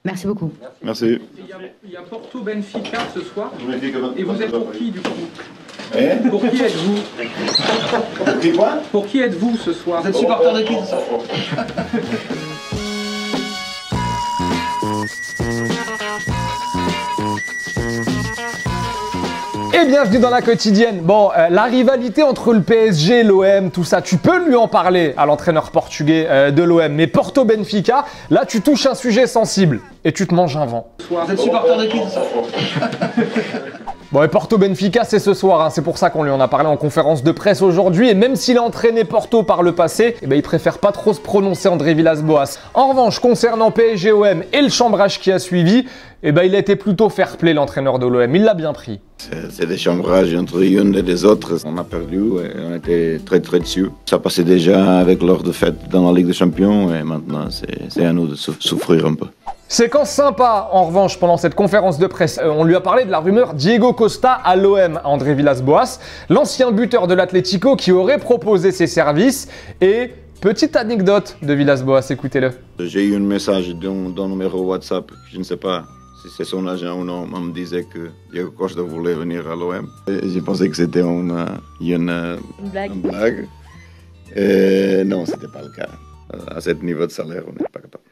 Merci beaucoup. Merci. Il y a Porto Benfica ce soir. Et vous êtes pour pour qui du coup? Pour qui êtes-vous? Pour qui quoi? Pour qui êtes-vous ce soir? Vous êtes supporter de qui ce soir? Et bienvenue dans la quotidienne. Bon, la rivalité entre le PSG et l'OM, tout ça, tu peux lui en parler à l'entraîneur portugais de l'OM. Mais Porto Benfica, là, tu touches un sujet sensible et tu te manges un vent. Vous êtes supporter de qui ce soir? Bon, et Porto Benfica, c'est ce soir, hein. C'est pour ça qu'on lui en a parlé en conférence de presse aujourd'hui. Et même s'il a entraîné Porto par le passé, eh ben, il préfère pas trop se prononcer, André Villas-Boas. En revanche, concernant PSG-OM et le chambrage qui a suivi, eh ben, il a été plutôt fair-play, l'entraîneur de l'OM. Il l'a bien pris. C'est des chambrages entre une et les autres. On a perdu et on était très dessus. Ça passait déjà avec leur défaite dans la Ligue des Champions et maintenant c'est à nous de souffrir un peu. Séquence sympa, en revanche, pendant cette conférence de presse. On lui a parlé de la rumeur Diego Costa à l'OM, André Villas-Boas, l'ancien buteur de l'Atlético qui aurait proposé ses services. Et petite anecdote de Villas-Boas, écoutez-le. J'ai eu un message d'un numéro WhatsApp, je ne sais pas si c'est son agent ou non, on me disait que Diego Costa voulait venir à l'OM. J'ai pensé que c'était une blague. Et non, c'était pas le cas. À ce niveau de salaire, on n'est pas capable.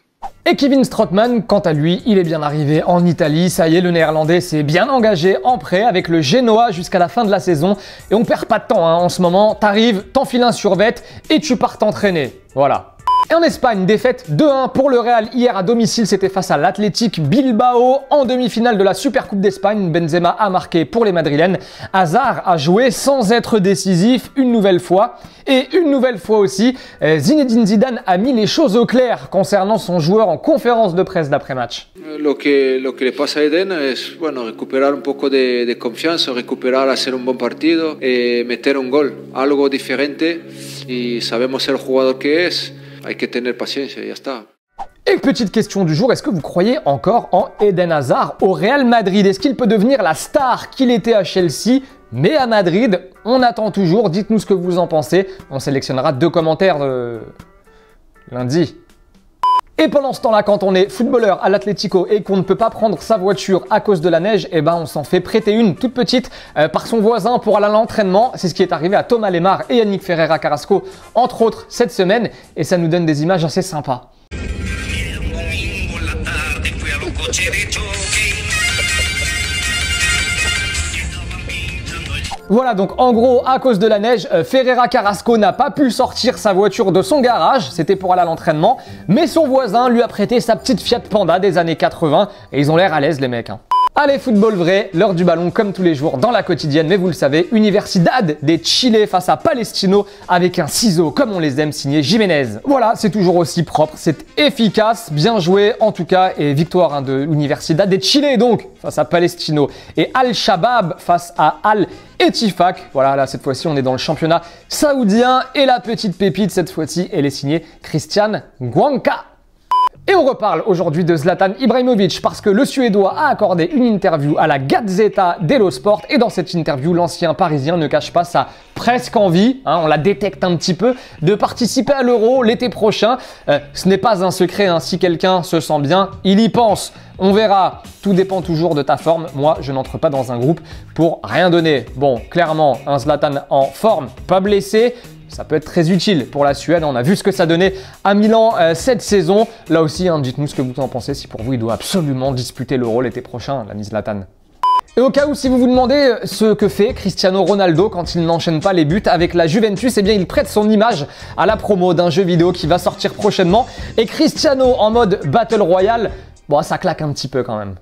Et Kevin Strootman, quant à lui, il est bien arrivé en Italie. Ça y est, le néerlandais s'est bien engagé en prêt avec le Genoa jusqu'à la fin de la saison. Et on perd pas de temps, hein. En ce moment, t'arrives, t'enfiles un survêt et tu pars t'entraîner. Voilà. Et en Espagne, défaite 2-1 pour le Real hier à domicile, c'était face à l'Athletic Bilbao en demi-finale de la Supercoupe d'Espagne. Benzema a marqué pour les Madrilènes. Hazard a joué sans être décisif une nouvelle fois. Et une nouvelle fois aussi, Zinedine Zidane a mis les choses au clair concernant son joueur en conférence de presse d'après-match. Lo que le pasa a Eden es bueno, recuperar un poco de confianza, recuperar, hacer un buen partido, meter un gol, algo diferente y sabemos el jugador que es. Hay que tener paciencia, ya está. Et petite question du jour, est-ce que vous croyez encore en Eden Hazard au Real Madrid? Est-ce qu'il peut devenir la star qu'il était à Chelsea? Mais à Madrid, on attend toujours. Dites-nous ce que vous en pensez. On sélectionnera 2 commentaires lundi. Et pendant ce temps-là, quand on est footballeur à l'Atlético et qu'on ne peut pas prendre sa voiture à cause de la neige, eh ben on s'en fait prêter une toute petite par son voisin pour aller à l'entraînement. C'est ce qui est arrivé à Thomas Lemar et Yannick Ferreira Carrasco, entre autres, cette semaine. Et ça nous donne des images assez sympas. Voilà, donc en gros, à cause de la neige, Ferreira Carrasco n'a pas pu sortir sa voiture de son garage, c'était pour aller à l'entraînement, mais son voisin lui a prêté sa petite Fiat Panda des années 80 et ils ont l'air à l'aise les mecs, hein. Allez, football vrai, l'heure du ballon comme tous les jours dans la quotidienne, mais vous le savez, Universidad de Chile face à Palestino avec un ciseau comme on les aime signé Jiménez. Voilà, c'est toujours aussi propre, c'est efficace, bien joué en tout cas, et victoire de l'Universidad de Chile donc face à Palestino et Al-Shabaab face à Al-Ettifaq. Voilà, là cette fois-ci on est dans le championnat saoudien et la petite pépite cette fois-ci elle est signée Christian Gwanka. Et on reparle aujourd'hui de Zlatan Ibrahimovic parce que le Suédois a accordé une interview à la Gazzetta dello Sport et dans cette interview, l'ancien Parisien ne cache pas sa presque envie, hein, on la détecte un petit peu, de participer à l'Euro l'été prochain. Ce n'est pas un secret, hein, si quelqu'un se sent bien, il y pense. On verra, tout dépend toujours de ta forme. Moi, je n'entre pas dans un groupe pour rien donner. Bon, clairement, un Zlatan en forme, pas blessé, ça peut être très utile pour la Suède. On a vu ce que ça donnait à Milan cette saison. Là aussi, hein, dites-nous ce que vous en pensez. Si pour vous, il doit absolument disputer l'Euro l'été prochain, l'ami Zlatan. Et au cas où, si vous vous demandez ce que fait Cristiano Ronaldo quand il n'enchaîne pas les buts avec la Juventus, eh bien, il prête son image à la promo d'un jeu vidéo qui va sortir prochainement. Et Cristiano en mode Battle Royale, bon, ça claque un petit peu quand même.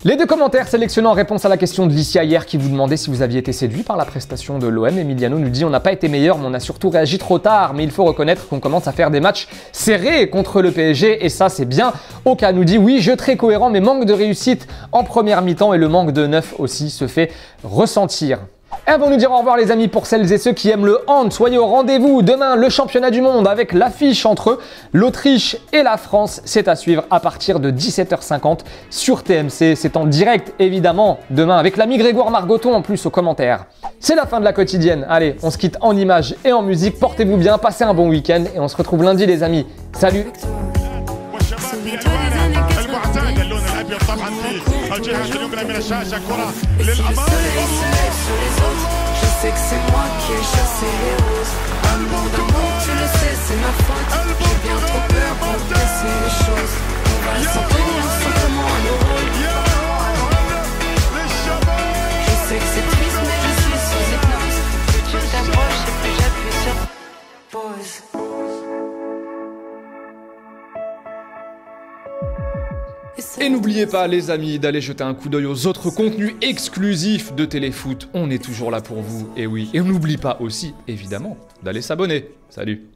Les 2 commentaires sélectionnés en réponse à la question de Licia hier qui vous demandait si vous aviez été séduit par la prestation de l'OM. Emiliano nous dit on n'a pas été meilleur mais on a surtout réagi trop tard. Mais il faut reconnaître qu'on commence à faire des matchs serrés contre le PSG et ça c'est bien. Oka nous dit oui, jeu très cohérent mais manque de réussite en première mi-temps et le manque de neuf aussi se fait ressentir. Avant de nous dire au revoir les amis, pour celles et ceux qui aiment le hand, soyez au rendez-vous. Demain, le championnat du monde avec l'affiche entre l'Autriche et la France. C'est à suivre à partir de 17h50 sur TMC. C'est en direct évidemment demain avec l'ami Grégoire Margoton en plus aux commentaires. C'est la fin de la quotidienne. Allez, on se quitte en images et en musique. Portez-vous bien, passez un bon week-end et on se retrouve lundi les amis. Salut! الجهة اليمنى من الشاشة كرة للأمام Je sais que c'est moi qui ai chassé les roses. Amour d'amour, tu le sais, c'est ma faute. J'ai bien trop peur pour casser les choses. On va s'en tenir simplement à nos rôles. Je sais que c'est triste, mais je suis sous hypnose. Plus tu t'approches et plus j'appuie sur pause. Et n'oubliez pas les amis d'aller jeter un coup d'œil aux autres contenus exclusifs de Téléfoot. On est toujours là pour vous, et oui. Et on n'oublie pas aussi, évidemment, d'aller s'abonner. Salut!